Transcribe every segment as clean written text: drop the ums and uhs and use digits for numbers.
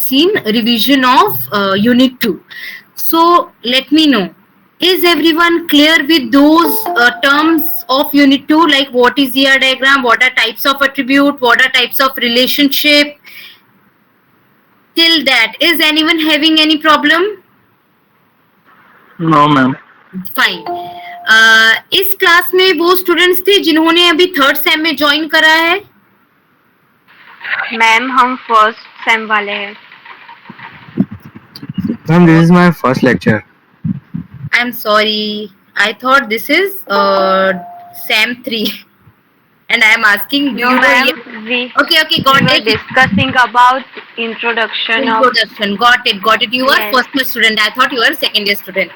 seen revision of Unit 2. So let me know. Is everyone clear with those terms of Unit 2? Like what is ER diagram? What are types of attribute? What are types of relationship? Till that, is anyone having any problem? No, ma'am. Fine. इस class में वो students थे जिन्होंने अभी third same में join करा है? Ma'am हम फर्स्ट सेम वाले हैं. Ma'am, this is my first lecture. I am sorry, I thought this is same 3 and I am asking, do No, you know? ma'am. Okay, We got were it. discussing about introduction of. Got it. You are Yes. first year student. I thought you were second year student.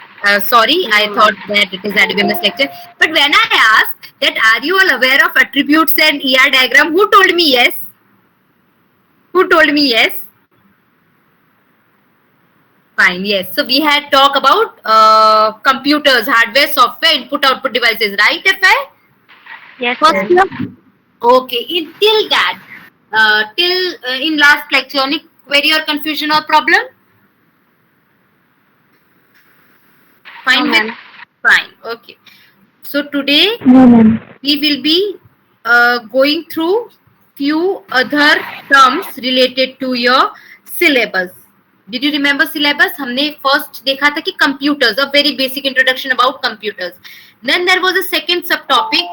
Sorry, No, I ma'am. thought that it is ADBMS lecture. But when I asked that are you all aware of attributes and ER diagram, who told me yes? Who told me yes? Fine, yes. So we had talk about computers, hardware, software, input, output devices, right, FI? Yes, First ma'am. year? Okay, till that, till in last lecture, any query or confusion or problem? Fine, No, ma'am. fine. Okay. So today we will be going through few other terms related to your syllabus. Did you remember syllabus? हमने first देखा था कि computers, a very basic introduction about computers. Then there was a second subtopic,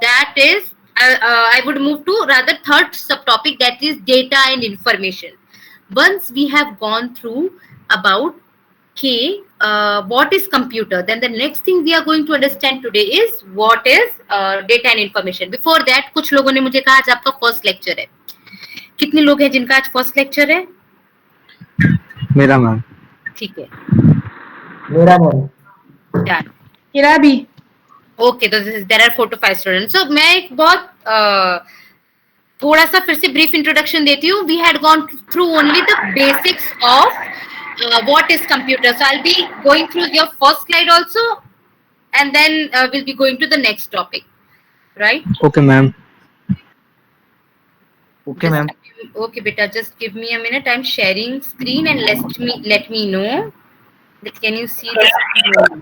that is I would move to rather third subtopic, that is data and information. Once we have gone through about what is computer, then the next thing we are going to understand today is what is data and information. Before that, कुछ लोगों ने मुझे कहा आज आपका first lecture है. कितने लोग हैं जिनका आज फर्स्ट लेक्चर है? मेरा मैम. ठीक है. मेरा मैम. मेरा भी. ओके, तो देयर आर 4 to 5 स्टूडेंट्स. सो मैं एक बहुत थोड़ा सा फिर से ब्रीफ इंट्रोडक्शन देती हूँ. We had gone through only the basics of what is computer. So I'll be going through your first slide also, and then we'll be going to the next topic, right? Okay, ma'am. Okay, ma'am. Okay, beta, just give me a minute. I'm sharing screen and let me know that can you see the screen.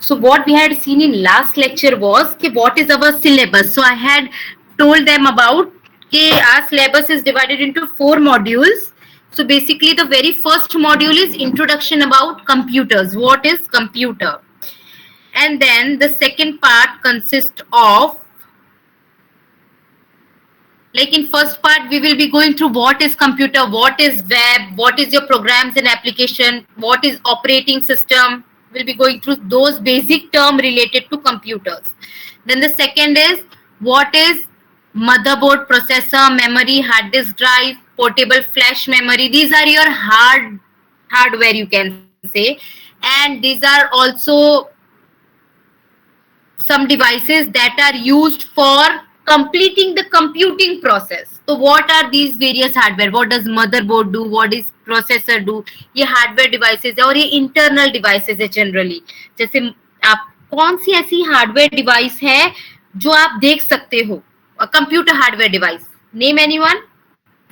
So what we had seen in last lecture was what is our syllabus. So I had told them about our syllabus is divided into 4 modules. So basically the very first module is introduction about computers. What is computer? And then the second part consists of, like in first part we will be going through what is computer, what is web, what is your programs and application, what is operating system. We'll be going through those basic terms related to computers. Then the second is what is motherboard, processor, memory, hard disk drive, portable flash memory. These are your hardware, you can say, and these are also some devices that are used for completing the computing process. So what are these various hardware? What does motherboard do? What is processor do? ये hardware devices है और ये internal devices है generally. जैसे आप कौन सी ऐसी hardware device है जो आप देख सकते हो? A computer hardware device. Name anyone?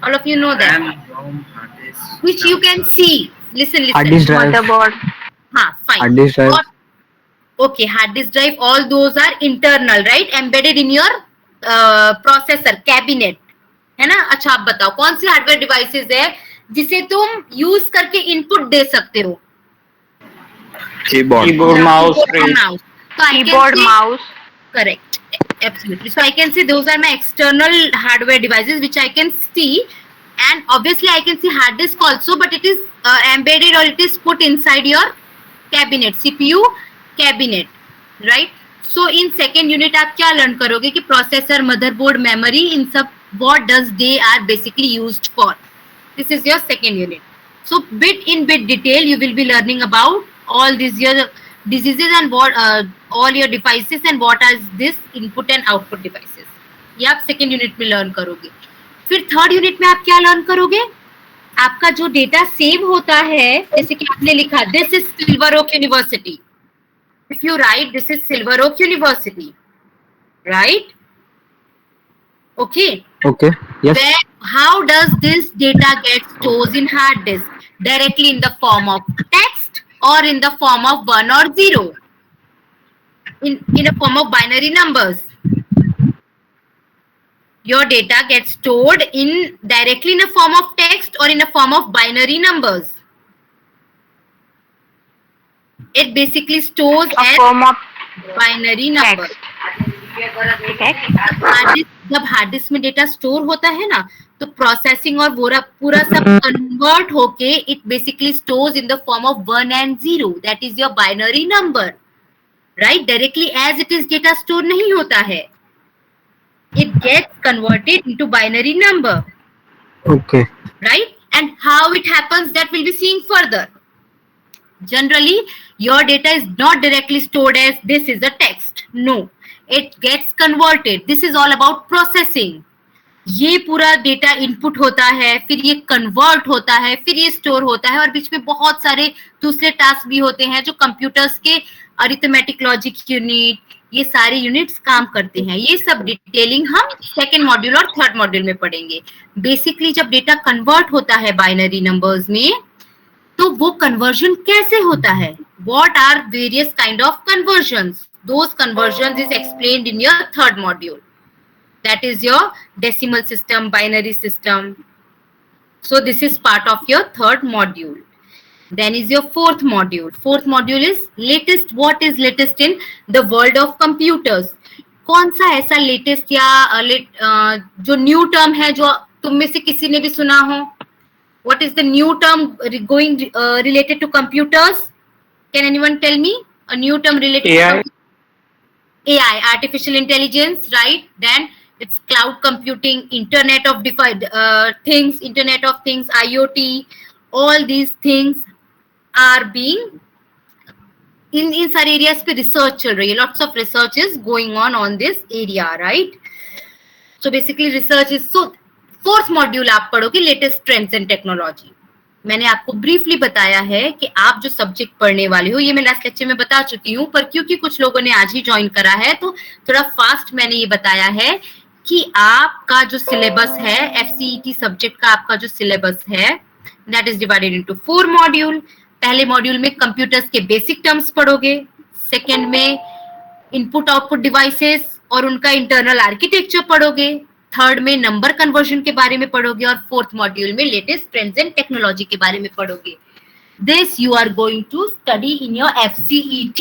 All of you know that. Which you can see. Listen. Hard disk drive. Motherboard. Fine. Hard disk drive. Okay, hard disk drive, all those are internal, right? Embedded in your processor cabinet, है ना? अच्छा आप बताओ कौन सी hardware devices है जिसे तुम use करके इनपुट दे सकते हो? Keyboard. Mouse. Keyboard, mouse. Correct, absolutely. So I can say those are my external hardware devices which I can see, and obviously I can see hard disk also, but it is embedded or it is put inside your cabinet, CPU cabinet, right? So in second unit आप क्या learn करोगे कि processor, motherboard, memory, इन सब what does they are basically used for. This is your second unit. So bit detail you will be learning about all these your diseases and what all your devices and what are this input and output devices. ये आप second unit में learn करोगे. फिर third unit में आप क्या learn करोगे? आपका जो डेटा सेव होता है, जैसे कि आपने लिखा this is Silver Oak University. If you write this is Silver Oak University, right? Okay. Okay. Yes. How does this data get stored in hard disk? Directly in the form of text or in the form of 1 or 0? In a form of binary numbers. Your data gets stored in directly in a form of text or in a form of binary numbers. It basically stores A as form of binary number. text. जब hard disk में data store होता है ना, तो processing और पूरा सब convert होके it basically stores in the form of 1 and 0. That is your binary number, right? Directly as it is data store नहीं होता है. It gets converted into binary number. Okay. Right? And how it happens, that we'll be seeing further. Generally, your data is not directly stored as this is a text. No, it gets converted. This is all about processing. ये पूरा data input होता है, फिर ये convert होता है, फिर ये स्टोर होता है, और बीच में बहुत सारे दूसरे टास्क भी होते हैं जो कंप्यूटर्स के अरिथमेटिक लॉजिक यूनिट, ये सारे यूनिट्स काम करते हैं. ये सब डिटेलिंग हम सेकेंड मॉड्यूल और थर्ड मॉड्यूल में पढ़ेंगे. बेसिकली जब डेटा कन्वर्ट होता है बाइनरी नंबर्स में, तो वो कन्वर्जन कैसे होता है? What are various kind of conversions? Those conversions is explained in your third module. That is your decimal system, binary system. So this is part of your third module. Then is your fourth module. Fourth module is latest. What is latest in the world of computers? कौन सा ऐसा latest या जो new term है जो तुम में से किसी ने भी सुना हो? What is the new term going related to computers? Can anyone tell me a new term related AI. to AI, artificial intelligence, right? Then it's cloud computing, internet of things, internet of things, IoT. All these things are being in सारे areas पे research चल रही है. Lots of research is going on this area, right? So basically research is, so fourth module आप पढ़ोगे latest trends and technology. मैंने आपको briefly बताया है कि आप जो सब्जेक्ट पढ़ने वाले हो, ये मैं लास्ट लेक्चर में बता चुकी हूँ, पर क्योंकि कुछ लोगों ने आज ही ज्वाइन करा है तो थोड़ा फास्ट मैंने ये बताया है कि आपका जो सिलेबस है, FCET सब्जेक्ट का आपका जो सिलेबस है, that is divided into 4 module. पहले मॉड्यूल में कंप्यूटर्स के बेसिक टर्म्स पढ़ोगे, सेकेंड में इनपुट आउटपुट डिवाइसेस और उनका इंटरनल आर्किटेक्चर पढ़ोगे, थर्ड में नंबर कन्वर्जन के बारे में पढ़ोगे, और फोर्थ मॉड्यूल में लेटेस्ट ट्रेंड्स एंड टेक्नोलॉजी के बारे में पढ़ोगे. This you are going to study in your FCET,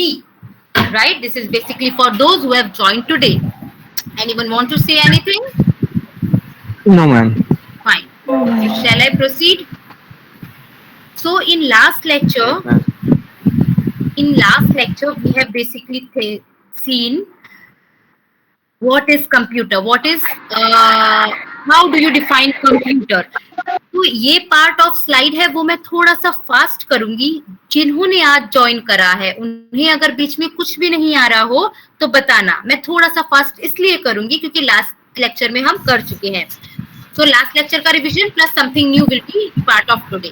right? This is basically for those who have joined today. Anyone want to say anything? No, ma'am. Fine. Shall I proceed? So in last lecture we have basically seen what is computer, what is how do you define computer. तो ये part of slide है वो मैं थोड़ा सा fast करूंगी. जिन्होंने आज ज्वाइन करा है उन्हें अगर बीच में कुछ भी नहीं आ रहा हो तो बताना. मैं थोड़ा सा फास्ट इसलिए करूंगी क्योंकि लास्ट लेक्चर में हम कर चुके हैं. सो लास्ट लेक्चर का revision plus something new will be part of today.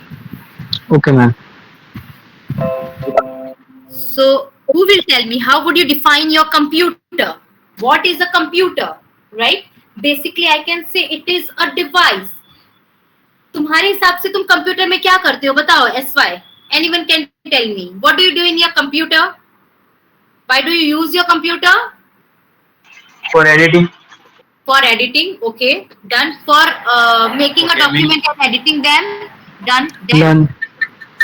Okay, ma'am. So who will tell me how would you define your computer? What is a computer, right? Basically I can say it is a device. तुम्हारे हिसाब से तुम computer में क्या करते हो बताओ? SY, anyone can tell me what do you do in your computer? Why do you use your computer? For editing. For editing, okay, done. For making a document and editing them, done. Then Learn.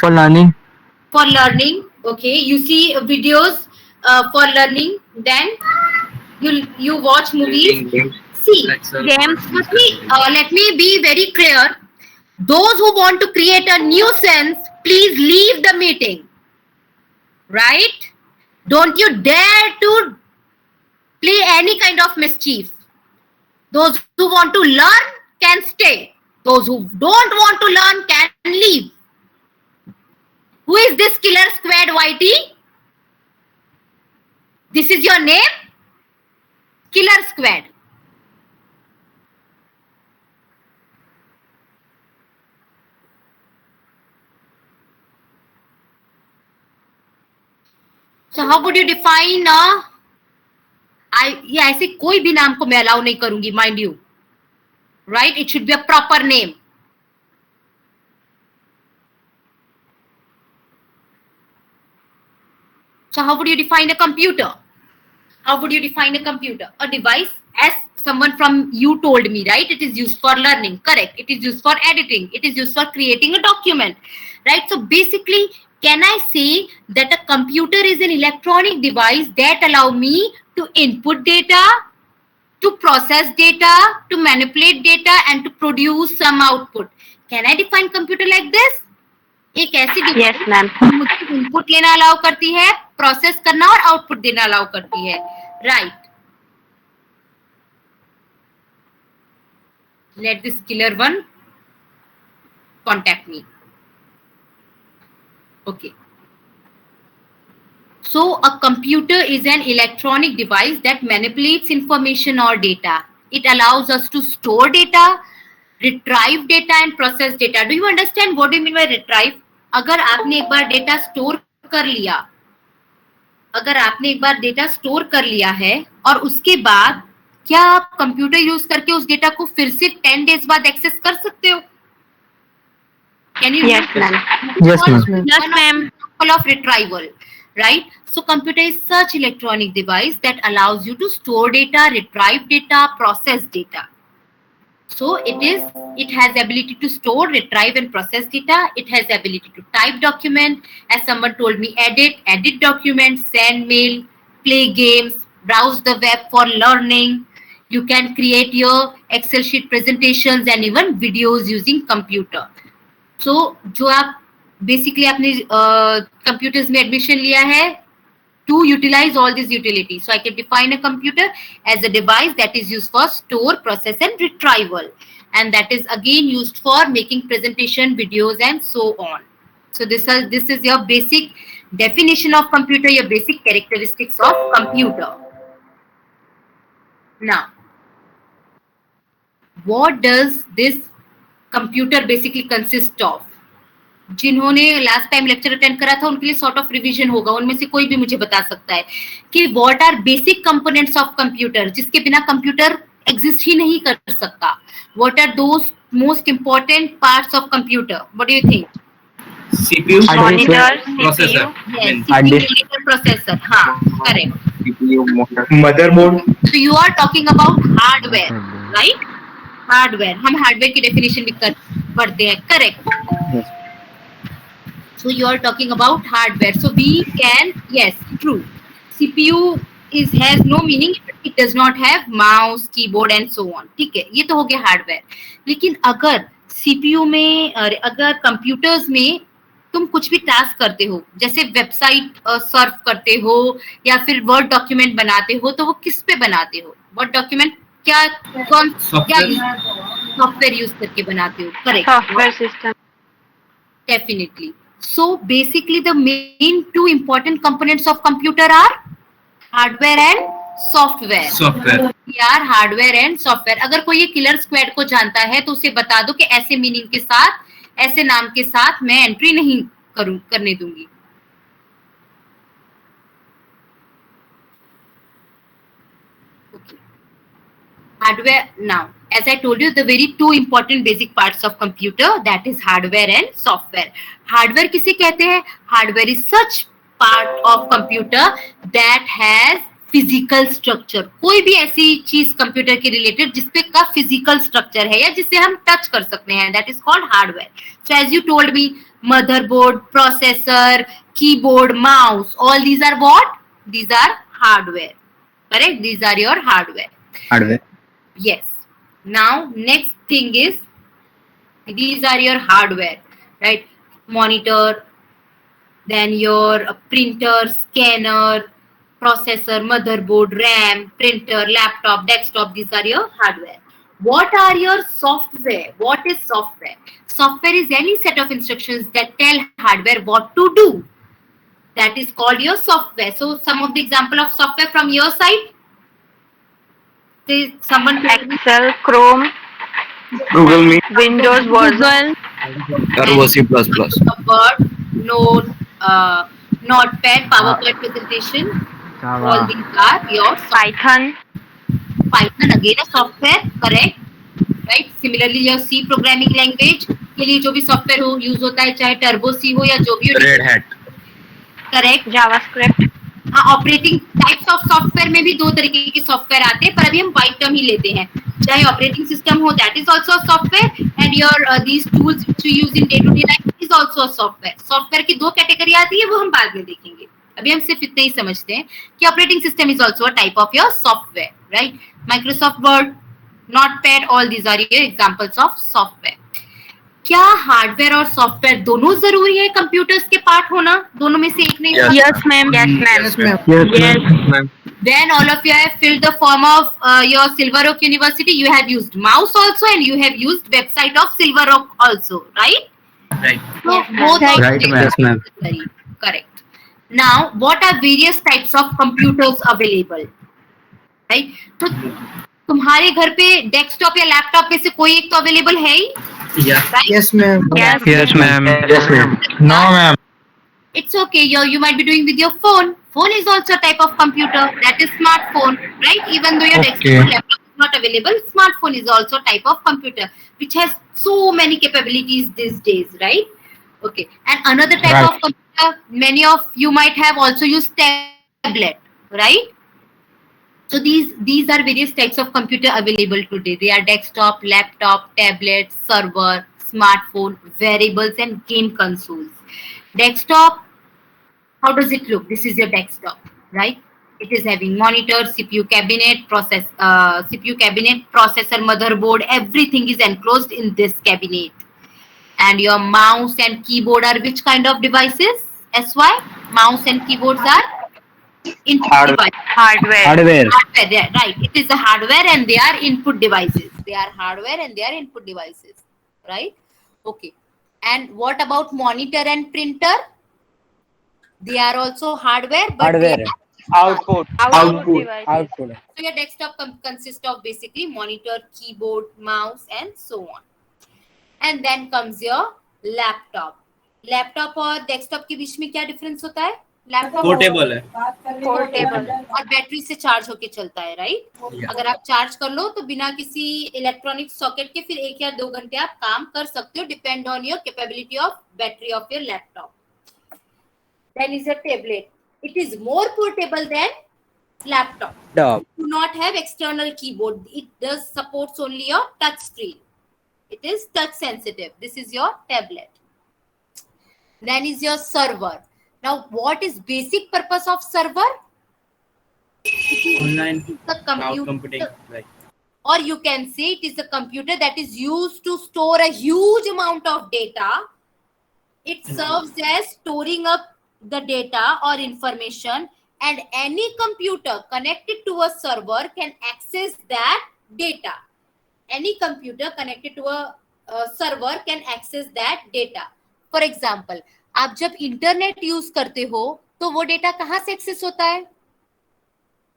For learning. for learning, okay, you see videos for learning. Then you watch movies. See, Games. let me be very clear. Those who want to create a nuisance, please leave the meeting. Right? Don't you dare to play any kind of mischief. Those who want to learn can stay. Those who don't want to learn can leave. Who is this Killer Squad YT? This is your name? Killer Squad. So how would you define ये ऐसे कोई भी नाम को मैं allow नहीं करूंगी, mind you. right? It should be a proper name. So how would you define a computer? How would you define a computer? A device, as someone from you told me, right? It is used for learning, correct? It is used for editing. It is used for creating a document, right? So basically, can I say that a computer is an electronic device that allow me to input data, to process data, to manipulate data, and to produce some output? Can I define computer like this? एक ऐसी Yes, ma'am. मुझे input लेना allow करती है, process करना और output देना allow करती है, right? Let this killer one contact me. Okay. So a computer is an electronic device that manipulates information or data. It allows us to store data, retrieve data and process data. Do you understand what do you mean by retrieve? अगर आपने एक बार data store कर लिया, अगर आपने एक बार data store कर लिया है और उसके बाद क्या आप कंप्यूटर यूज करके उस डेटा को फिर से 10 डेज बाद एक्सेस कर सकते हो? Can you? Yes, ma'am. Yes, ma'am. Yes, ma'am. Example of retrieval, right? So computer is such electronic device that allows you to store data, retrieve data, process data. So it has ability to store, retrieve and process data. It has ability to type document, as someone told me, edit documents, send mail, play games, browse the web for learning. You can create your Excel sheet presentations and even videos using computer. So जो आप basically आपने computers में admission लिया है to utilize all these utilities. So I can define a computer as a device that is used for store, process and retrieval. And that is again used for making presentation, videos and so on. So this is your basic definition of computer, your basic characteristics of computer. Now, what does this computer basically consist of? जिन्होंने last time lecture attend करा था उनके लिए sort of revision होगा, उनमें से कोई भी मुझे बता सकता है कि what are basic components of computer, जिसके बिना कंप्यूटर एग्जिस्ट ही नहीं कर सकता. What are those most important parts of computer? What do you think? CPU, Monitor, processor, CPU. CPU processor. हाँ, correct. CPU, motor. motherboard, So you are talking about hardware, right? Hardware. हम hardware की definition भी पढ़ते हैं, correct. So you are talking about hardware. So we can, yes, true. CPU has no meaning. It does not have mouse, keyboard and so on. ठीक है, ये तो हो गया हार्डवेयर. लेकिन अगर CPU में, अगर कंप्यूटर्स में तुम कुछ भी टास्क करते हो, जैसे वेबसाइट सर्फ करते हो या फिर वर्ड डॉक्यूमेंट बनाते हो, तो वो किस पे बनाते हो? वर्ड डॉक्यूमेंट क्या कौन क्या सॉफ्टवेयर यूज करके बनाते हो? Correct, Software system. definitely. So basically the main two important components of computer are hardware and software. software. यार हार्डवेयर एंड सॉफ्टवेयर. अगर कोई ये किलर स्क्वाड को जानता है तो उसे बता दो कि ऐसे मीनिंग के साथ, ऐसे नाम के साथ मैं एंट्री नहीं करने दूंगी. Okay. Hardware. Now, as I told you, the very two important basic parts of computer, that is hardware and software. Hardware किसे कहते हैं? Hardware is such part of computer that has physical structure. कोई भी ऐसी चीज computer के related जिसपे का फिजिकल स्ट्रक्चर है या जिसे हम टच कर सकते हैं, that is called hardware. So as you told me, motherboard, processor, keyboard, mouse, all these are what? These are hardware. Correct? These are your hardware. Hardware. Yes. Now, next thing is, these are your hardware, right? Monitor, then your printer, scanner, processor, motherboard, RAM, printer, laptop, desktop, these are your hardware. What are your software? What is software? Software is any set of instructions that tell hardware what to do. That is called your software. So, some of the example of software from your side. Someone Excel, Chrome, Google Meet. Windows version, Turbo C++. Word, Note, Notepad, PowerPoint presentation. All these are your software. Python, Python again a software, correct? Right? Similarly your C programming language के लिए जो भी software हो use होता है, चाहे turbo सी हो या जो भी हो, Red Hat. करेक्ट। JavaScript. हाँ, ऑपरेटिंग टाइप्स ऑफ सॉफ्टवेयर में भी दो तरीके के सॉफ्टवेयर आते हैं, पर अभी हम वाइड टर्म ही लेते हैं। चाहे ऑपरेटिंग सिस्टम हो, that is also a software, and your these tools which you use in day to day life is also a software. Software की दो कैटेगरी आती है, वो हम बाद में देखेंगे। अभी हम सिर्फ इतना ही समझते हैं कि operating system is also a type of your software, right? Microsoft Word, Notepad, all these are your examples of software. क्या हार्डवेयर और सॉफ्टवेयर दोनों जरूरी है कंप्यूटर्स के पार्ट होना? दोनों में से एक नहीं? Yes. Yes, ma'am. Yes, ma'am. Yes, ma'am. When all of you have filled the form of your Silver Oak University, you have used mouse also, and you have used website of Silver Oak also, right? Right. So Yes, ma'am. both of Right, them ma'am. are Yes, ma'am. necessary. Correct. Now, what are various types of computers available? Right? तो तुम्हारे घर पे desktop या laptop में से कोई एक तो अवेलेबल है ही, Yeah. right? Yes, ma'am. Yes. Yes, ma'am. Yes, ma'am. No, ma'am. It's okay. You might be doing with your phone. Phone is also a type of computer. That is smartphone, right? Even though your desktop Okay. or laptop is not available, smartphone is also a type of computer, which has so many capabilities these days, right? Okay. And another type Right. of computer, many of you might have also used tablet, right? So these are various types of computer available today. They are desktop, laptop, tablet, server, smartphone, wearables, and game consoles. Desktop, how does it look? This is your desktop, right? It is having monitor, CPU cabinet, processor, motherboard. Everything is enclosed in this cabinet. And your mouse and keyboard are which kind of devices? SY? Mouse and keyboards are input devices. Hardware. Hardware. Hardware, yeah, right. It is the hardware and they are input devices. They are hardware and they are input devices, right? Okay. And what about monitor and printer? They are also hardware, but they Hardware. are Output. Output devices. Output. So your desktop consists of basically monitor, keyboard, mouse, and so on. And then comes your laptop. Laptop और desktop के बीच में क्या difference होता है? Laptop Portable है. Portable. और battery से charge होके चलता है, राइट? Yeah. अगर आप चार्ज कर लो तो बिना किसी इलेक्ट्रॉनिक सॉकेट के फिर 1 या 2 घंटे आप काम कर सकते हो, depend on your capability of battery of your laptop. Then is a tablet. It is more portable than laptop. Do not have external keyboard. It does supports only your touch screen. It is touch sensitive. This is your tablet. Then is your server. Now, what is basic purpose of server? Online The cloud computer, computing. Right. or you can say it is a computer that is used to store a huge amount of data. It serves as storing up the data or information, and any computer connected to a server can access that data. Any computer connected to a server can access that data. For example, आप जब internet use करते हो तो वो data कहाँ से access होता है?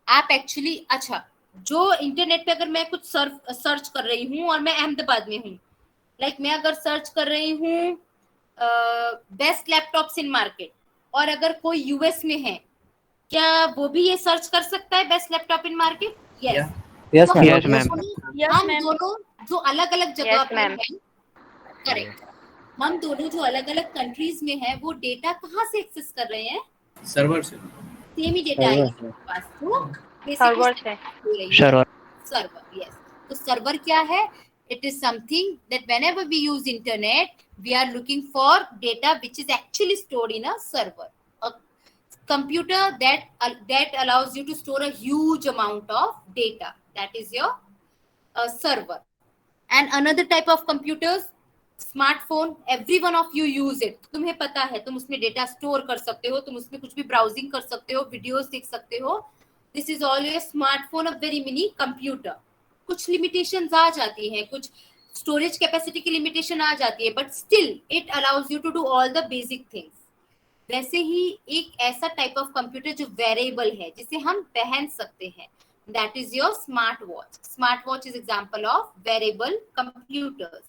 आप एक्चुअली, अच्छा, जो इंटरनेट पे अगर मैं कुछ सर्च कर रही हूँ और मैं अहमदाबाद में हूँ, लाइक मैं अगर सर्च कर रही हूँ बेस्ट लैपटॉप्स इन मार्केट, और अगर कोई यूएस में है, क्या वो भी ये सर्च कर सकता है बेस्ट लैपटॉप इन मार्केट? यस. Yeah. Yes, तो ma'am. Yes, ma'am. Yes, हम ma'am. दोनों जो अलग अलग जगह Yes, पर ma'am. हैं, करेक्ट, हम दोनों जो अलग अलग कंट्रीज में हैं, वो डेटा कहाँ से एक्सेस कर रहे हैं? Server से. सेम ही डेटा आएगा हमारे पास, तो Server से. Server. Server, yes. तो सर्वर क्या है? It is something that whenever we use internet, we are looking for data which is actually stored in a server. A computer that allows you to store a huge amount of data. That is your server. And another type of computers, smartphone, every one of you use it. तुम्हें पता है, तुम उसमें data store कर सकते हो, तुम उसमें कुछ भी ब्राउजिंग कर सकते हो, वीडियोस देख सकते हो. This is all your smartphone, a very mini computer. कुछ लिमिटेशंस आ जाती हैं, कुछ स्टोरेज कैपेसिटी की लिमिटेशन आ जाती है, but still it allows you to do all the basic things. वैसे ही एक ऐसा टाइप ऑफ कंप्यूटर जो वेरिएबल है, जिसे हम पहन सकते हैं, that is your smart watch. Smart watch is example of wearable computers.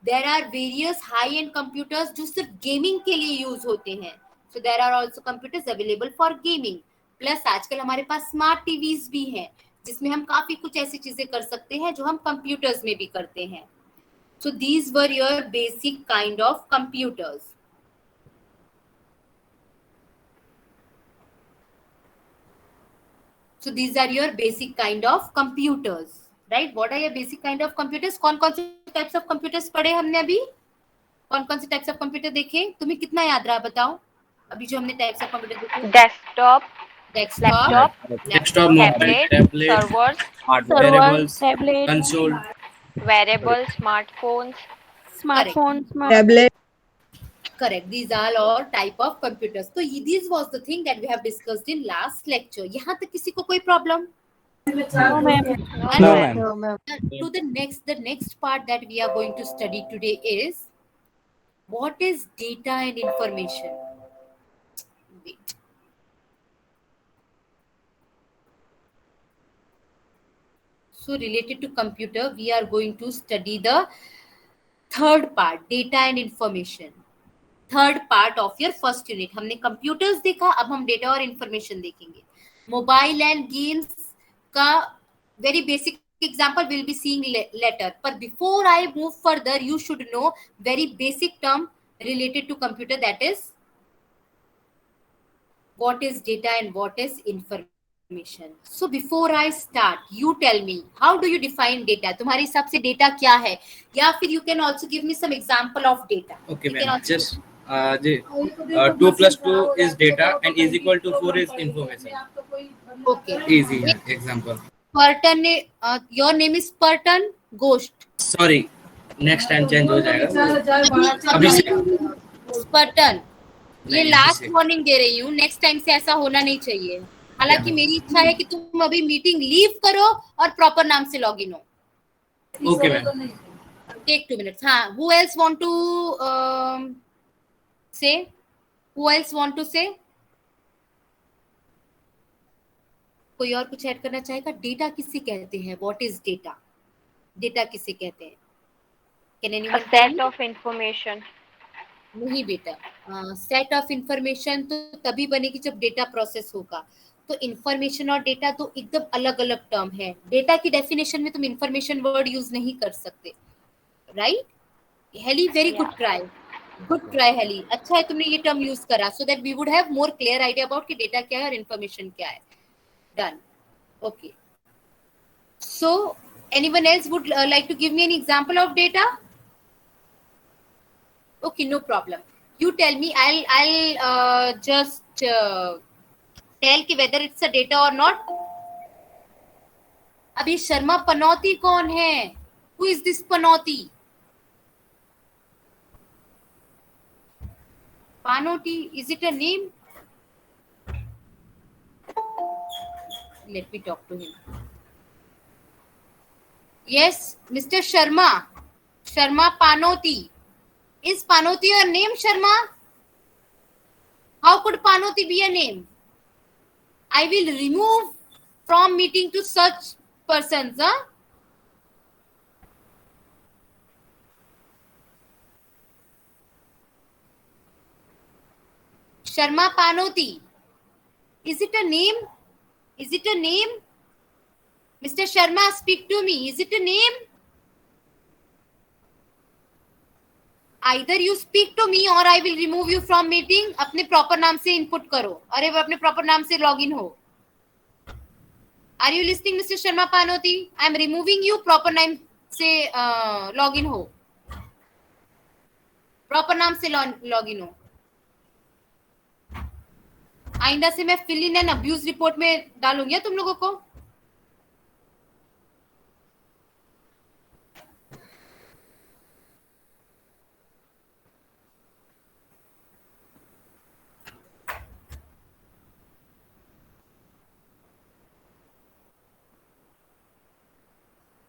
There are various high-end computers जो सिर्फ गेमिंग के लिए यूज होते हैं. So there are also computers available for gaming. Plus आजकल हमारे पास स्मार्ट टीवीज भी हैं, जिसमें हम काफी कुछ ऐसी चीजें कर सकते हैं जो हम कंप्यूटर्स में भी करते हैं. So these were your basic kind of computers. So these are your basic kind of computers, right? What are your basic kind of computers? कौन-कौन से types of computers पढ़े हमने अभी? कौन-कौन से types of computer देखे? तुम्हें कितना याद रहा बताओ? अभी जो हमने types of computer देखे? Desktop, Desktop, laptop, Desktop, mobile, tablet, tablet, servers, hardware, wearables, tablet, console. wearables, smartphones. smartphones, tablet, correct. These are all type of computers. So this was the thing that we have discussed in last lecture. यहाँ तक किसी को कोई problem? no ma'am. And No, ma'am. no ma'am, to the next part that we are going to study today is what is data and information. Wait. So related to computer, we are going to study the third part, data and information. Third part of your first unit. हमने computers देखा, अब हम data और information देखेंगे. Mobile and games का very basic example will be seeing later. पर before I move further you should know very basic term related to computer, that is what is data and what is information. So before I start, you tell me how do you define data? तुम्हारे हिसाब से data क्या है, या फिर you can also give me some example of data. Okay, You can ma'am. also- Just 2 plus 2 is data and is equal to 4 is information. Okay. Easy example. Spartan, your name is Spartan Ghost. Sorry, next time change हो जाएगा. अभी से Spartan, ये नहीं, last अभी से. Warning दे रही हूँ, नेक्स्ट टाइम से ऐसा होना नहीं चाहिए. हालांकि मेरी इच्छा है कि तुम अभी मीटिंग लीव करो और प्रॉपर नाम से लॉग इन हो. Okay, ma'am. Take 2 minutes. हाँ, who else want to say? Who else want to say? कोई और कुछ ऐड करना चाहेगा? डेटा किसे कहते हैं? What is data? डेटा किसे कहते हैं? Can A anyone tell set me? of information. नहीं बेटा, सेट ऑफ इंफॉर्मेशन तो तभी बनेगी जब डेटा प्रोसेस होगा. तो इंफॉर्मेशन और डेटा तो एकदम अलग अलग टर्म है. डेटा की डेफिनेशन में तुम इंफॉर्मेशन वर्ड यूज नहीं कर सकते, right? Heli, very good try Heli. अच्छा है तुमने ये टर्म यूज करा, so that we would have more clear idea about कि डेटा क्या है और इंफॉर्मेशन क्या है. Done. Okay, so anyone else would like to give me an example of data? Okay, no problem. You tell me. I'll just tell कि whether it's a data or not. अभी शर्मा पनौती कौन है? Who is this Panauti? Panoti, is it a name? Let me talk to him. Yes, Mr. Sharma. Sharma Panoti. Is Panoti your name, Sharma? How could Panoti be a name? I will remove from meeting to such persons. Huh? Sharma Panoti. Is it a name? Is it a name? Mr. Sharma, speak to me. Is it a name? Either you speak to me or I will remove you from meeting. अपने proper नाम से input करो. अरे वो अपने proper नाम से log in हो. Are you listening, Mr. Sharma Panoti? I am removing you. Proper नाम से लॉग इन हो. प्रॉपर नाम से लॉग इन हो. आइंदा से मैं fill in and abuse report में डालूंगी तुम लोगों को.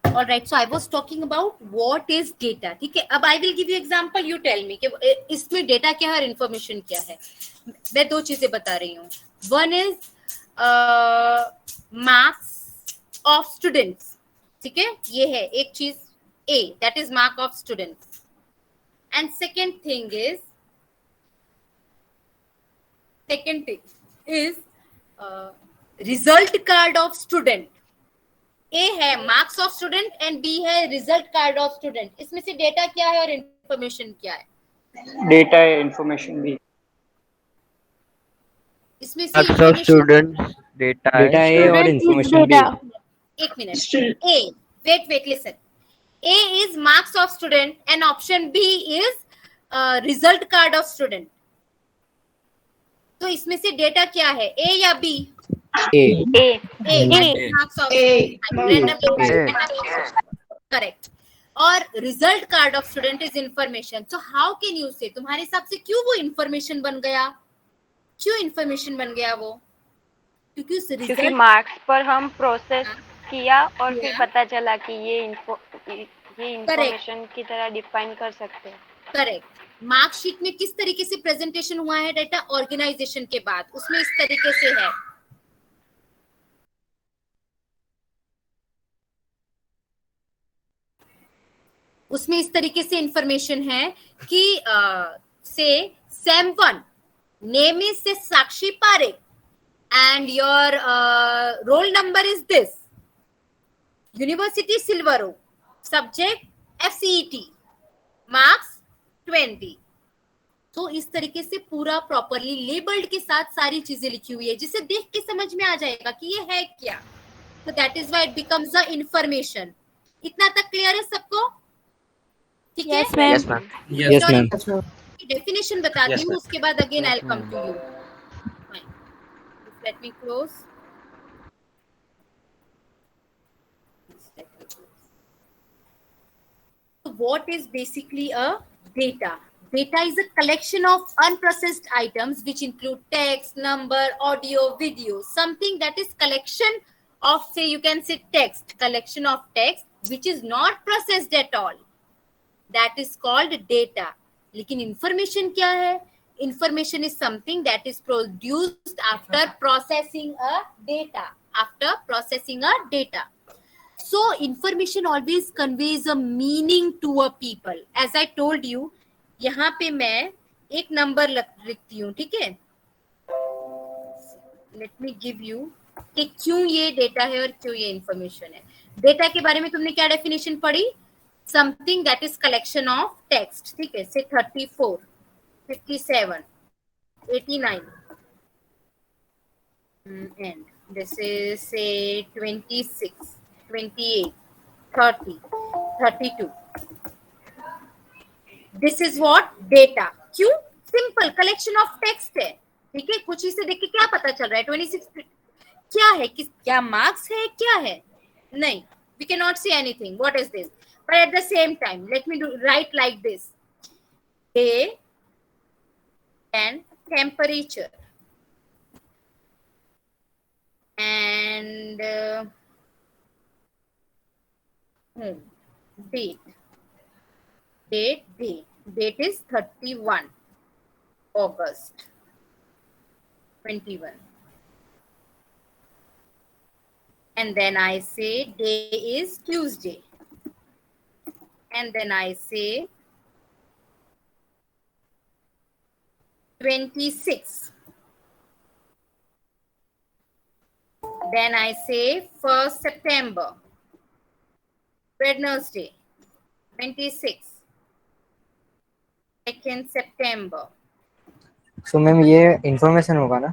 All right, so I was talking about what is data. ठीक है, अब I will give you example. You tell me कि इसमें data क्या है और information क्या है. मैं दो चीजें बता रही हूँ. One is marks of students. ठीक है, ये है एक चीज A, that is mark of students. And second thing is result card of student. A है marks of student and B है रिजल्ट कार्ड ऑफ स्टूडेंट. इसमें से डेटा क्या है और इंफॉर्मेशन क्या है? डेटा है, इंफॉर्मेशन भी. इसमें से Marks of information- students data data है. है और Student is इंफॉर्मेशन भी. data. एक minute. A, wait, listen. A is marks of student and option B is result card of student. तो इसमें से डेटा क्या है, A या B? A. A. Marks of correct. और result card of student is information. So how can you से, तुम्हारे हिसाब से क्यों वो इंफॉर्मेशन बन गया? क्यों इंफॉर्मेशन बन गया वो? क्योंकि उस क्योंकि रिजल्ट मार्क्स पर हम प्रोसेस किया और फिर पता चला कि ये इंफॉर्मेशन की तरह डिफाइन कर सकते हैं. करेक्ट. मार्कशीट में किस तरीके से प्रेजेंटेशन हुआ है डेटा? ऑर्गेनाइजेशन के बाद उसमें इस तरीके से है. उसमें इस तरीके से इंफॉर्मेशन है कि से सेम 1 नेम इज से साक्षी Parekh and your roll number is this, university Silvero, subject FCET, marks 20. तो इस तरीके से पूरा प्रॉपरली लेबल्ड के साथ सारी चीजें लिखी हुई है जिसे देख के समझ में आ जाएगा कि ये है क्या. तो that is why it becomes a information. इतना तक क्लियर है सबको? ठीक है. Yes, ma'am. Yes, ma'am. Yes ma'am. Definition बताती Yes, हूँ, ma'am. उसके बाद again I will come to you. Let me close. So what is basically a data? Data is a collection of unprocessed items which include text, number, audio, video. Something that is collection of, say you can say text, collection of text which is not processed at all. That is called data. लेकिन information क्या है? Information is something that is produced after processing a data. After processing a data. So information always conveys a meaning to a people. As I told you, यहाँ पे मैं एक number लिखती हूँ, ठीक है? Let me give you कि क्यों ये डेटा है और क्यों ये इंफॉर्मेशन है. डेटा के बारे में तुमने क्या डेफिनेशन पढ़ी? Something that is collection of text. ठीक है? Say 34, 57, 89, and this is say 26, 28, 30, 32. This is what data. क्यों? Simple collection of text है. ठीक है? कुछ इसे देख के क्या पता चल रहा है? 26 क्या है? क्या मार्क्स है? क्या है? नहीं. We cannot say anything. What is this? But at the same time, let me write like this. Day and temperature and date. Date is 31 August 21. And then I say day is Tuesday. And then I say 26. Then I say 1st September, Wednesday, 26. 2nd September. So ma'am ये information होगा ना?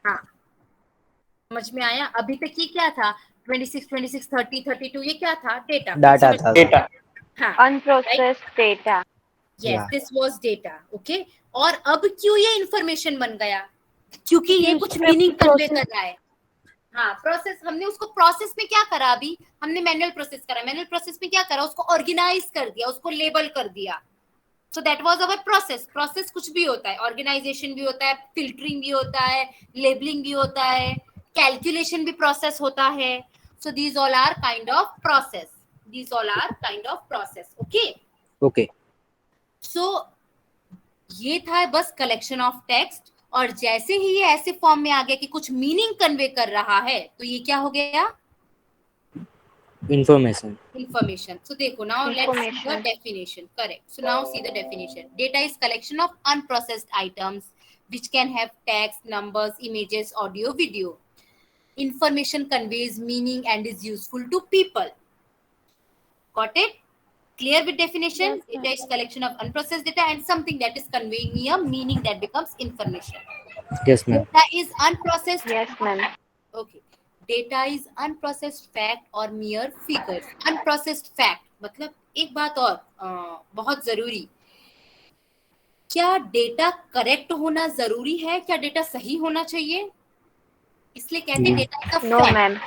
हाँ, समझ में आया? अभी तक ये क्या था? 26, 26, 30, 32 ये क्या था? डेटा. डाटा था. डेटा. हाँ, Unprocessed data. yes, Yeah. this was data. Okay. और अब क्यों ये इंफॉर्मेशन बन गया? क्योंकि ये कुछ इसमें मीनिंग कन्वे process- कर रहा है. हाँ, प्रोसेस. हमने उसको प्रोसेस में क्या करा? अभी हमने मैनुअल प्रोसेस करा. मैनुअल प्रोसेस में क्या करा? उसको ऑर्गेनाइज कर दिया, उसको लेबल कर दिया. So that was our process. Process कुछ भी होता है, ऑर्गेनाइजेशन भी होता है, फिल्टरिंग भी होता है, लेबलिंग भी होता है, कैलकुलेशन भी प्रोसेस होता है. So these all are kind of process. These all are kind of process. Okay. Okay. So ये था बस collection of text. और जैसे ही ये ऐसे फॉर्म में आ गया कि कुछ मीनिंग कन्वे कर रहा है तो ये क्या हो गया? इंफॉर्मेशन. Information. So देखो, now let's see the Information. definition. Correct. So now see the definition. Data is collection of unprocessed items which can have text, numbers, images, audio, video. Information conveys meaning and is useful to people. Got it? Clear with definition? Yes, ma'am. Data is collection of unprocessed data and something that is conveying me a meaning that becomes information. Yes, ma'am. Data is unprocessed. Yes, ma'am. Okay. Data is unprocessed fact or mere figures. Unprocessed fact मतलब एक बात और बहुत जरूरी, क्या data correct होना जरूरी है? क्या डेटा सही होना चाहिए? इसलिए कहते हैं डेटा का No, ma'am.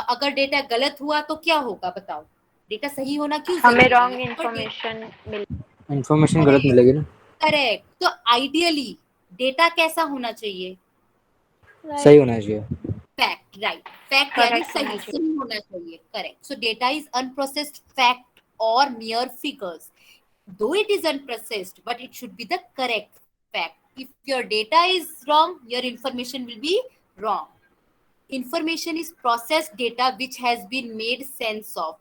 अगर डेटा गलत हुआ तो क्या होगा बताओ? डेटा सही होना क्यों हमें जरूरी रॉन्ग है? इन्फॉर्मेशन मिल इंफॉर्मेशन गलत मिलेगी ना। करेक्ट। तो आइडियली डेटा कैसा होना चाहिए? सही होना चाहिए। Fact, right. फैक्ट यानी Correct सही होना चाहिए। सही होना चाहिए। Correct. So data is unprocessed fact और mere figures. Though it is unprocessed, but it should be the correct fact. If your data is wrong, your information will be wrong. Information is processed data which has been made sense of.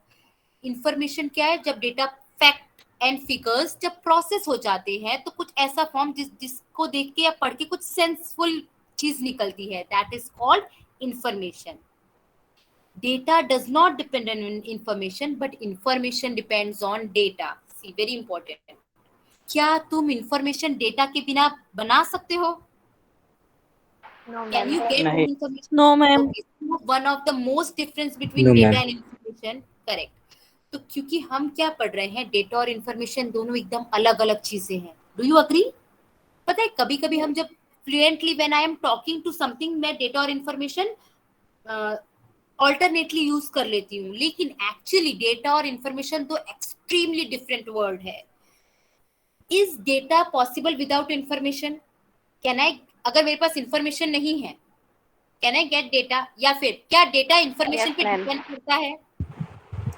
Information क्या है? जब data fact and figures जब process हो जाते हैं तो कुछ ऐसा फॉर्म जिसको देख के या पढ़ के कुछ सेंसफुल चीज निकलती है, that is called information. Data does not depend on information, but information depends on data. See, very important. क्या तुम information data के बिना बना सकते हो? No, Can you ma'am. get नहीं. information? No, ma'am. Okay, so one of the most difference between No, data ma'am. and information, correct. तो क्योंकि हम क्या पढ़ रहे हैं, डेटा और इंफॉर्मेशन दोनों एकदम अलग अलग चीजें हैं. Do you agree? पता है कभी कभी हम जब fluently when I am talking to something मैं डेटा और इंफॉर्मेशन ऑल्टरनेटली यूज कर लेती हूँ, लेकिन एक्चुअली डेटा और इंफॉर्मेशन दो एक्सट्रीमली डिफरेंट वर्ड है. Is data possible without information? Can I, अगर मेरे पास इंफॉर्मेशन नहीं है, कैन आई गेट डेटा? या फिर क्या डेटा इंफॉर्मेशन Yes, पे ma'am. डिपेंड करता है?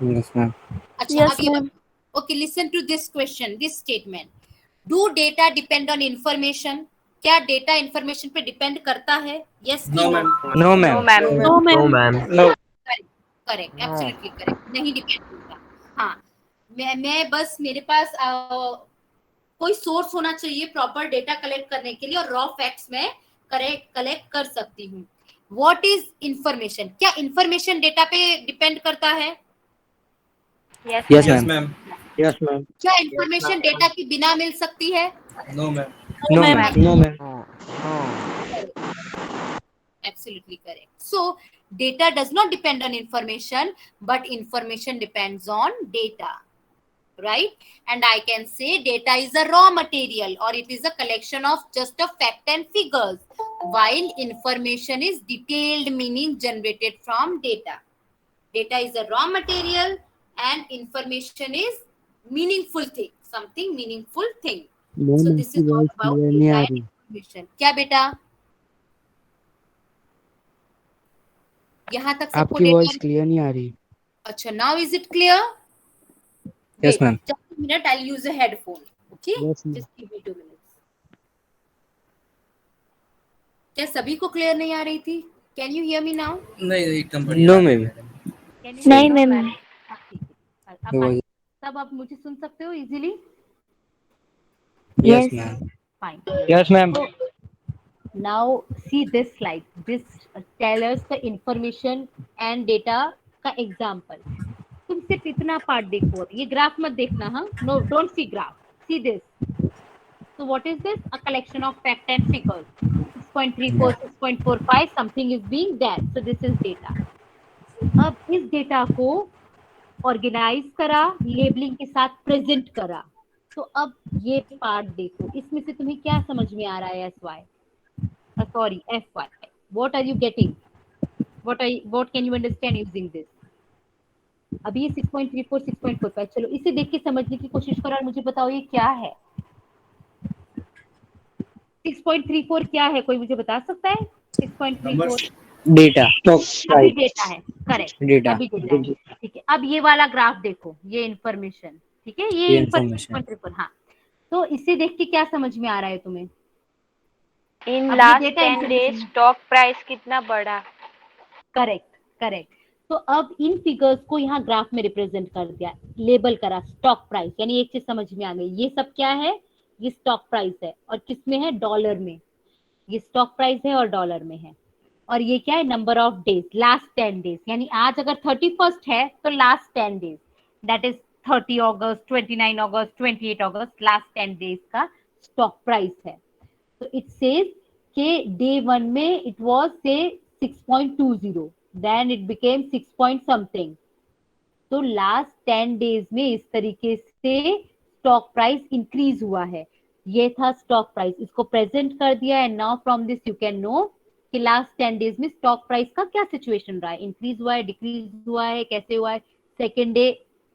Yes ma'am. अच्छा, Yes, अब ये ma'am. Okay, listen to this question, this statement. Do data depend on information? क्या डेटा इंफॉर्मेशन पे डिपेंड करता है? Yes No, ma'am. No No, ma'am. ma'am. No, ma'am. Ma'am. Correct, absolutely correct, नहीं depend करता. हाँ, मैं बस मेरे पास कोई सोर्स होना चाहिए प्रॉपर डेटा कलेक्ट करने के लिए और रॉ फैक्ट्स में कलेक्ट कर सकती हूँ. What is information? क्या इंफॉर्मेशन डेटा पे डिपेंड करता है? Yes, yes Yes, ma'am. ma'am. Yes ma'am. क्या इंफॉर्मेशन डेटा के बिना मिल सकती है? No, ma'am. No ma'am. Ma'am. No ma'am. Absolutely correct. So data does not depend on information, but information depends on data, right? And I can say data is a raw material or it is a collection of just a fact and figures, while information is detailed meaning generated from data. Data is a raw material and information is meaningful thing, something meaningful thing. So this is all about data and information. क्या बेटा? यहाँ तक सबको आपकी data? Voice clear नहीं आ रही। अच्छा, now is it clear? Yes, ma'am. Just a minute, I'll use a headphone. Okay? Yes, ma'am. Just give me 2 minutes. क्या सभी को क्लियर नहीं आ रही थी? Can you hear me now? नहीं एकदम बढ़िया. No ma'am. Can you नहीं, hear me? ma'am. हाँ, ठीक है. अब तब आप मुझे सुन सकते हो easily? Yes ma'am. Fine. Yes ma'am. Now see this slide. This tells us the information and data का example. तुम सिर्फ इतना पार्ट देखो, ये ग्राफ मत देखना. हाँ, no, don't see graph. See this. So what is this? A collection of fact and figures. 6.34, 6.45, something is being there. So this is data. अब इस डेटा को ऑर्गेनाइज करा, लेबलिंग के साथ प्रेजेंट करा. तो अब ये पार्ट देखो, इसमें से तुम्हें क्या समझ में आ रहा है? SY, sorry, FY. What are you getting? What can you understand using this? अभी ये 6.34, 6.45, चलो इसे देख के समझने की कोशिश करो और मुझे बताओ ये क्या है? 6.34 क्या है? कोई मुझे बता सकता है? 6.34 डेटा। अभी डेटा है. Correct, data. अभी डेटा है. ठीक है, अब ये वाला ग्राफ देखो, ये इंफॉर्मेशन. ठीक है, ये इंफॉर्मेशन. हाँ, तो इसे देख के क्या समझ में आ रहा है तुम्हें? In अब ये last data 10 days information. stock price कितना बढ़ा? Correct, correct. तो अब इन फिगर्स को यहाँ ग्राफ में रिप्रेजेंट कर दिया, लेबल करा स्टॉक प्राइस. यानी एक चीज समझ में आ गई, ये सब क्या है? ये स्टॉक प्राइस है. और किस में है? डॉलर में. ये स्टॉक प्राइस है और डॉलर में है. और ये क्या है, number of days, last 10 days, यानी आज अगर 31st है तो last 10 days, that is 30 August, 29 August, 28 August, last 10 days का स्टॉक प्राइस है। तो इट सेज कि डे 1 में it was say 6.20, then it became 6 point something. तो लास्ट 10 डेज में इस तरीके से स्टॉक प्राइस इंक्रीज हुआ है। ये था स्टॉक प्राइस, इसको प्रेजेंट कर दिया है। Now from this you can know कि लास्ट 10 डेज में स्टॉक प्राइस का क्या सिचुएशन रहा है, इंक्रीज हुआ है, डिक्रीज हुआ है, कैसे हुआ है। सेकेंड डे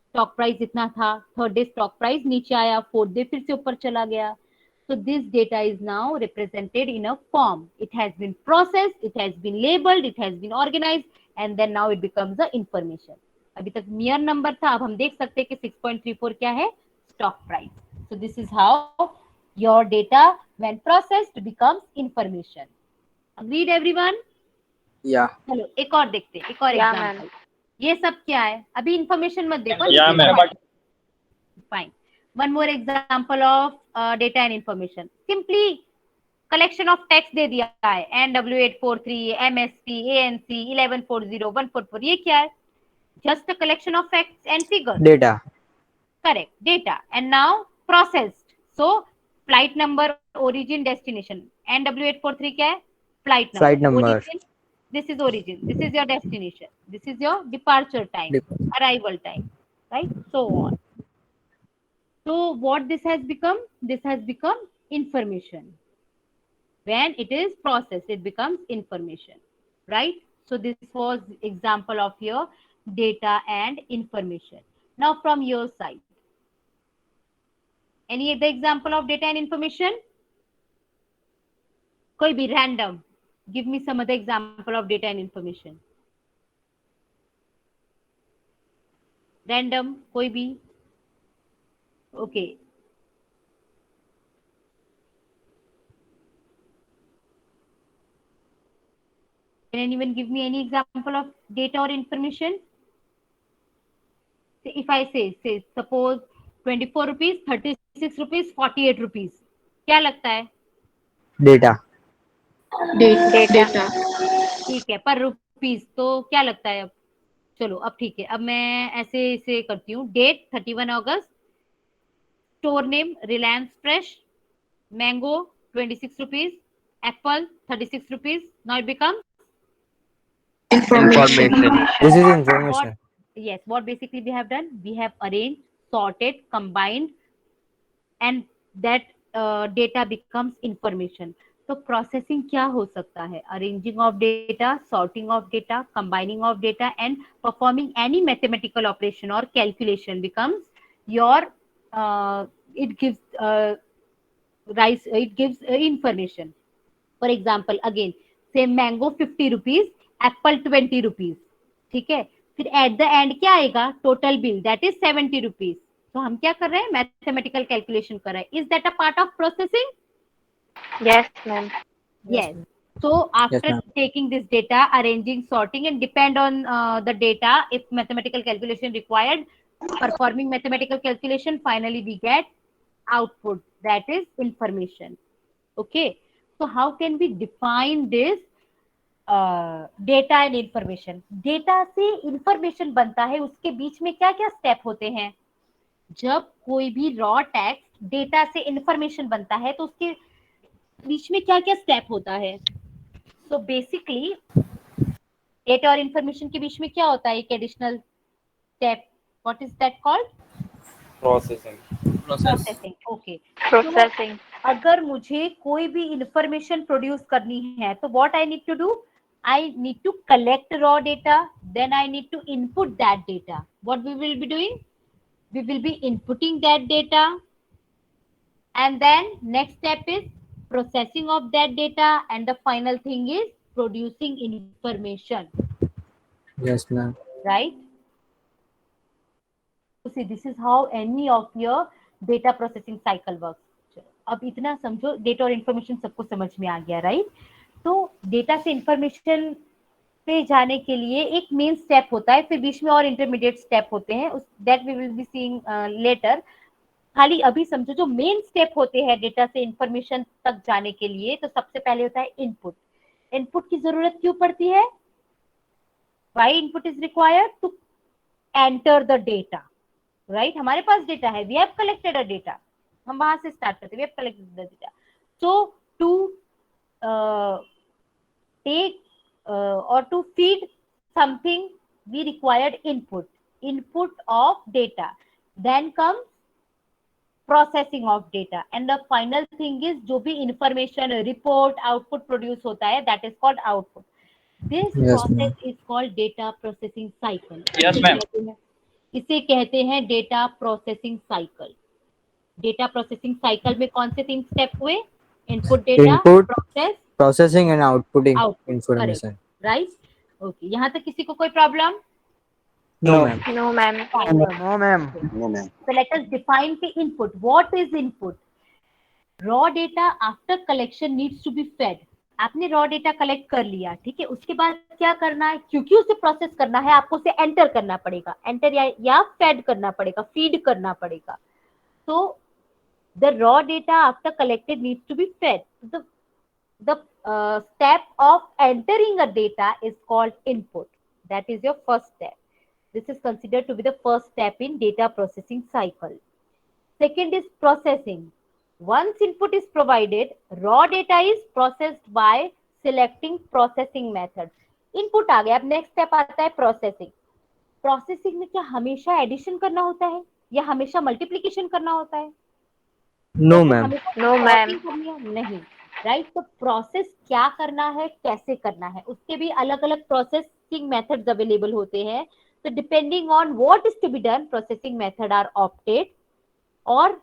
स्टॉक प्राइस इतना था, थर्ड डे स्टॉक प्राइस नीचे आया, फोर्थ डे फिर से ऊपर चला गया। So this data is now represented in a form. It has been processed, it has been labeled, it has been organized, and then now it becomes the information. अभी तक mere number था, अब हम देख सकते हैं कि 6.34 क्या है, stock price. So this is how your data when processed becomes information. Agreed everyone? Yeah. चलो एक और देखते हैं, एक और Yeah, एग्जाम्पल। ma'am. ये सब क्या है, अभी इंफॉर्मेशन मत देखो। Yeah, ma'am. Fine. One more example of data and information. Simply collection of text दे दिया है, NW843, MSP, ANC, 1140, 144, ये क्या है? Just a collection of facts and figures. Data. Correct, data. And now processed. So flight number, origin, destination. NW843 क्या है? Flight number. Flight number. Origin, this is origin. This is your destination. This is your departure time, arrival time, right? So on. So what this has become? This has become information. When it is processed, it becomes information, right? So this was example of your data and information. Now from your side, any other example of data and information? कोई भी random, give me some other example of data and information. Random, कोई भी? Okay. Can anyone give me any example of data or information? If I say suppose 24 rupees, 36 rupees, 48 rupees, क्या लगता है? Data. Data. ठीक है, पर rupees तो क्या लगता है? अब चलो अब ठीक है, अब मैं ऐसे इसे करती हूँ। डेट 31 अगस्त, store name Reliance Fresh, mango 26 rupees, apple 36 rupees. Now it becomes Information. This is information. yes, what basically we have done, we have arranged, sorted, combined, and that data becomes information. तो processing क्या हो सकता है? Arranging of data, sorting of data, combining of data and performing any mathematical operation और calculation becomes your it gives information. For example, again say mango 50 rupees, apple 20 rupees, ठीक है। फिर at the end क्या आएगा? Total bill, that is 70 rupees. तो हम क्या कर रहे हैं? मैथमेटिकल कैलकुलेशन कर रहे हैं। Is that a part of processing? Yes, ma'am. Yes. So after ma'am. taking this data, arranging, sorting, and depend on the data, if mathematical calculation required, performing mathematical calculation, finally we get output, that is information. Okay. So how can we define this data and information? Data से information बनता है, उसके बीच में क्या क्या step होते हैं? जब कोई भी रॉ टेक्स्ट डेटा से इंफॉर्मेशन बनता है तो उसके बीच में क्या क्या स्टेप होता है? सो बेसिकली डेटा और इंफॉर्मेशन के बीच में क्या होता है? एक additional step, what is that called? Processing. Okay. Processing. अगर मुझे कोई भी इंफॉर्मेशन प्रोड्यूस करनी है तो what I need to do? I need to collect raw data, then I need to input that data. What we will be doing? We will be inputting that data, and then next step is processing of that data, and the final thing is producing information, Yes, ma'am. right? So see, this is how any of your data processing cycle works. अब इतना समझो, data और information सबको समझ में आ गया, right? तो data से इंफॉर्मेशन पे जाने के लिए एक मेन स्टेप होता है, फिर बीच में और इंटरमीडिएट स्टेप होते हैं, उस that we will be seeing later. खाली अभी समझो जो मेन स्टेप होते हैं डेटा से इंफॉर्मेशन तक जाने के लिए, तो सबसे पहले होता है इनपुट. इनपुट की जरूरत क्यों पड़ती है? Why input is required? To enter the data, right? हमारे पास डेटा है, we have collected a data, हम वहां से स्टार्ट करते हैं, we have collected the data. So to take or to feed something, we required input of data. Then comes processing of data, and the final thing is जो भी information, report, output produce होता है, that is called output. This Yes, process is called data processing cycle. Yes, ma'am. इसे कहते हैं data processing cycle. Data processing cycle में कौन से 3 स्टेप हुए? Input data, Input, process, processing and outputting output. information. Right? Okay, यहाँ तक किसी को कोई problem? No, ma'am. No, ma'am. No, ma'am. So let us define the input. What is input? Raw data after collection needs to be fed. आपने raw data collect कर लिया, ठीक है, उसके बाद क्या करना है? क्योंकि उसे प्रोसेस करना है, आपको उसे एंटर करना पड़ेगा, एंटर या फेड करना पड़ेगा, फीड करना पड़ेगा. तो the raw data after collected needs to be fed. The step of entering a data is called input. That is your first step. This is considered to be the first step in data processing cycle. Second is processing. Once input is provided, raw data is processed by selecting processing method. Input आ गया, अब next step आता है processing. Processing में क्या हमेशा addition करना होता है या हमेशा multiplication करना होता है? No, ma'am. No, ma'am. नहीं, राइट? तो प्रोसेस क्या करना है, कैसे करना है, उसके भी अलग अलग प्रोसेसिंग मेथड्स अवेलेबल होते हैं. तो depending on what is to be done, processing method are opted. और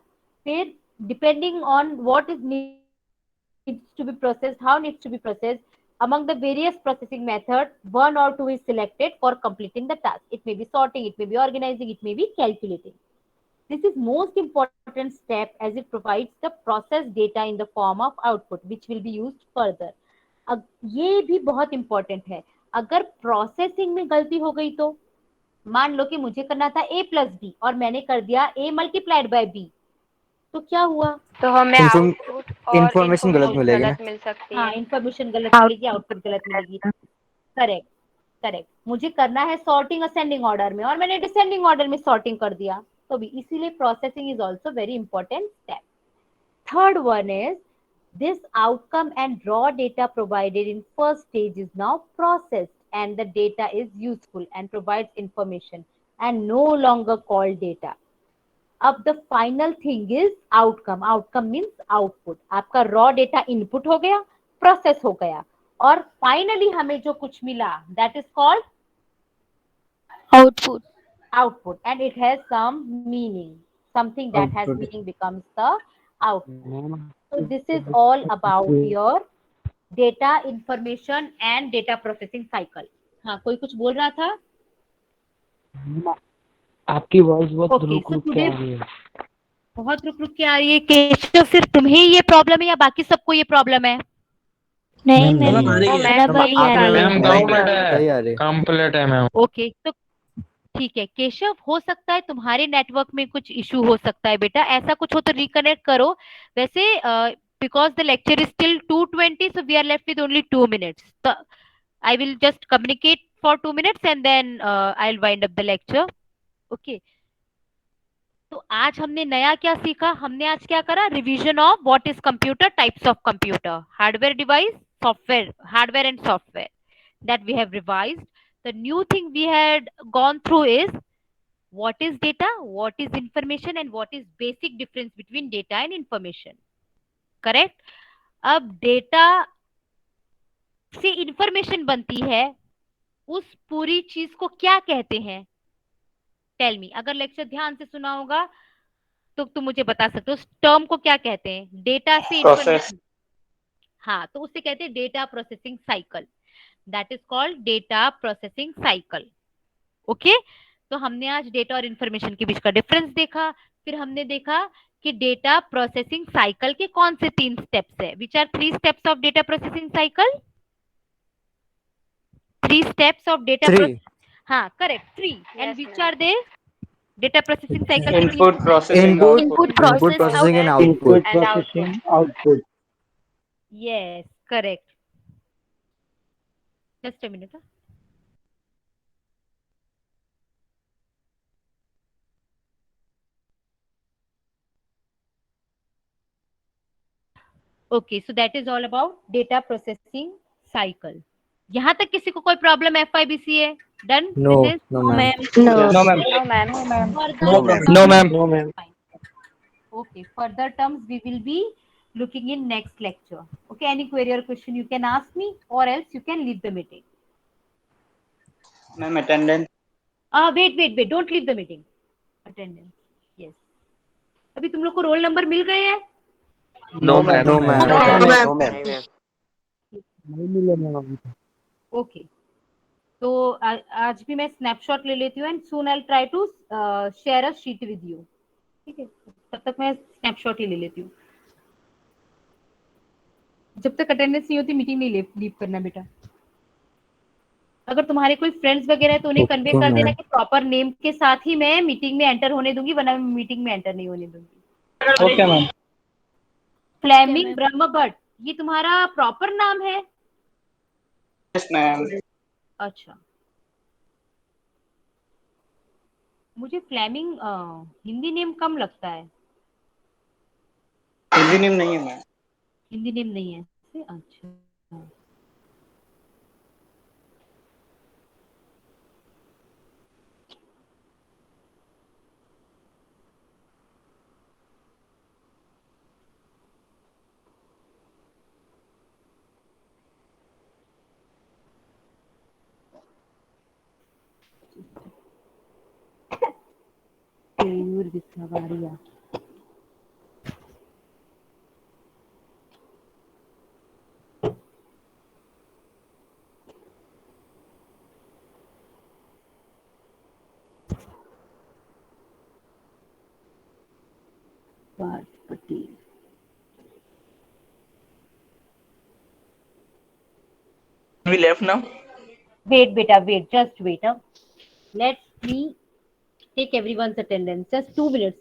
फिर depending on what is needs to be processed, how needs to be processed, among the various processing methods, 1 or 2 is selected for completing the task. It may be sorting, it may be organizing, it may be calculating. This is most important step as it provides the processed data in the form of output which will be used further. अब ये भी बहुत important है. अगर processing में गलती हो गई तो मान लो कि मुझे करना था a plus b और मैंने कर दिया a multiplied by b, तो क्या हुआ? तो हमें आउटपुट और information गलत मिलेगी ना? मिल सकती हाँ, है. इंफॉर्मेशन गलत मिलेगी, आउटपुट गलत मिलेगी. Correct correct. मुझे करना है सॉर्टिंग असेंडिंग ऑर्डर में और मैंने डिसेंडिंग ऑर्डर में सॉर्टिंग कर दिया, तो भी इसीलिए processing is also very important step. Third one is this outcome and raw data provided in first stage is now processed and the data is useful and provides information and no longer called data. अब the final thing is outcome. Outcome means output. आपका raw data input हो गया, process हो गया, और finally हमें जो कुछ मिला that is called output. output, and it has some meaning. Something that has Output. meaning becomes the output. So this is all about your data information and data processing cycle. हाँ, कोई कुछ बोल रहा था? आपकी वॉइस बहुत Okay, रुक so रुक के today- आ रही है. बहुत रुक रुक के आ रही है. केशव, सिर्फ तुम्हें ये प्रॉब्लम है या बाकी सबको ये प्रॉब्लम है? नहीं मैम, मैम, मैम, बराबर ही आ रही मैम, है. कंप्लीट है. रही. कंप्लीट है मैम. ओके, तो ठीक है केशव, हो सकता है तुम्हारे नेटवर्क में कुछ इशू हो सकता है बेटा, ऐसा कुछ हो तो रिकनेक्ट करो. वैसे because the lecture is still 2:20, so we are left with only 2 minutes. So I will just communicate for 2 minutes and then I'll wind up the lecture. Okay. तो आज हमने नया क्या सीखा? हमने आज क्या करा? Revision of what is computer, types of computer, hardware device, software, hardware and software, that we have revised. The new thing we had gone through is what is data, what is information, and what is basic difference between data and information. Correct? अब data से information बनती है, उस पूरी चीज को क्या कहते हैं? Tell me. अगर लेक्चर ध्यान से सुना होगा तो तुम मुझे बता सकते हो उस टर्म को क्या कहते हैं? डेटा से इंफॉर्मेशन. हाँ, तो उसे कहते हैं data processing cycle. That is called data processing cycle. Okay, तो हमने आज डेटा और इंफॉर्मेशन के बीच का डिफरेंस देखा. फिर हमने देखा कि डेटा प्रोसेसिंग साइकिल के कौन से 3 स्टेप्स है. Which are 3 steps of data processing cycle? 3 steps of data. हाँ, correct, 3. And which are they? Data processing cycle. Input, processing, Input, output. input processing and output. and output. Yes, correct. Just a minute. Okay, so that is all about data processing cycle. यहाँ तक किसी को कोई problem FIBC है? Done? No, With this? no, ma'am. No, ma'am. No, ma'am. Further No, ma'am. terms- No, ma'am. No, ma'am. Fine. Okay, further terms we will be looking in next lecture. Okay, any query or question you can ask me, or else you can leave the meeting. Ma'am, attendance. Wait, don't leave the meeting. Attendance. Yes. अभी तुम लोग को roll number मिल गए हैं? No, ma'am. No, ma'am. No, ma'am. नहीं मिले ma'am. Okay, तो आज भी मैं स्नैपशॉट ले लेती हूँ and soon I try to share a sheet with you. ठीक है, तब तक मैं स्नैपशॉट ही ले लेती हूँ। जब तक अटेंडेंस नहीं होती मीटिंग नहीं लीव करना बेटा। अगर तुम्हारे कोई फ्रेंड्स वगैरह है तो उन्हें कन्वे Okay, कर देना ma'am. कि प्रॉपर नेम के साथ ही मैं मीटिंग में एंटर होने दूंगी, वरना मैं मीटिंग में एंटर नहीं होने दूंगी। Okay, ma'am. फ्लेमिंग ब्रह्मभट्ट, ये तुम्हारा प्रॉपर नाम है? Yes, ma'am. अच्छा, मुझे फ्लेमिंग हिंदी नेम कम लगता है। हिंदी नेम नहीं है मैम। हिंदी नेम नहीं है? अच्छा, Keyur विस्तावारिया। Patel. We left now. Wait, beta, wait, just wait. Let me take everyone's attendance. Just 2 minutes,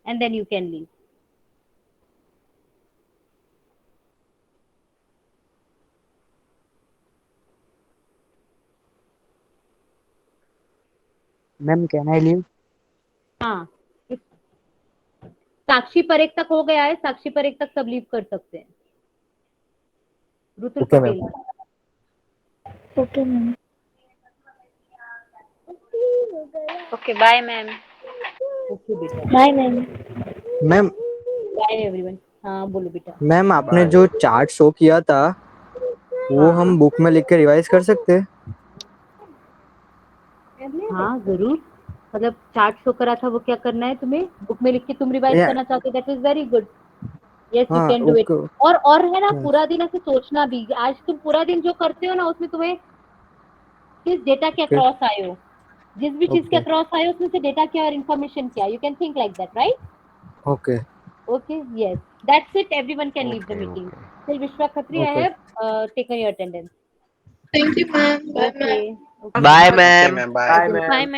and then you can leave. Ma'am can I leave? हाँ, साक्षी परेख तक हो गया है। साक्षी परेख तक सब लीव कर सकते हैं। Rutul Okay, Patel. ma'am. Okay ma'am. Okay, bye, ma'am. Okay बेटा, bye ma'am. Ma'am bye everyone. हाँ बोलो बेटा। मैम आपने जो चार्ट शो किया था वो हम बुक में लिख के रिवाइज कर सकते हैं? हाँ जरूर, मतलब चार्ट शो करा था वो क्या करना है तुम्हें? बुक में लिख के तुम रिवाइज Yeah. करना चाहते हो? That is very good. Yes you हाँ, कैन डू इट। okay. और है ना, Yes. पूरा दिन ऐसे सोचना भी। आज तुम पूरा दिन जो करते हो ना उसमें तुम्हें किस डेटा के Okay. अक्रॉस आए हो, जिस भी चीज के Okay. अक्रॉस आए हो उसमें से डेटा क्या और इन्फॉर्मेशन क्या, you can think like that, right? Okay. Okay, yes, that's it. Everyone can leave the meeting. फिर Vishwa Khatri, I Okay. Have taken your attendance. Thank you, ma'am. Bye, ma'am. Okay, Bye, ma'am. Bye, ma'am. Bye ma'am.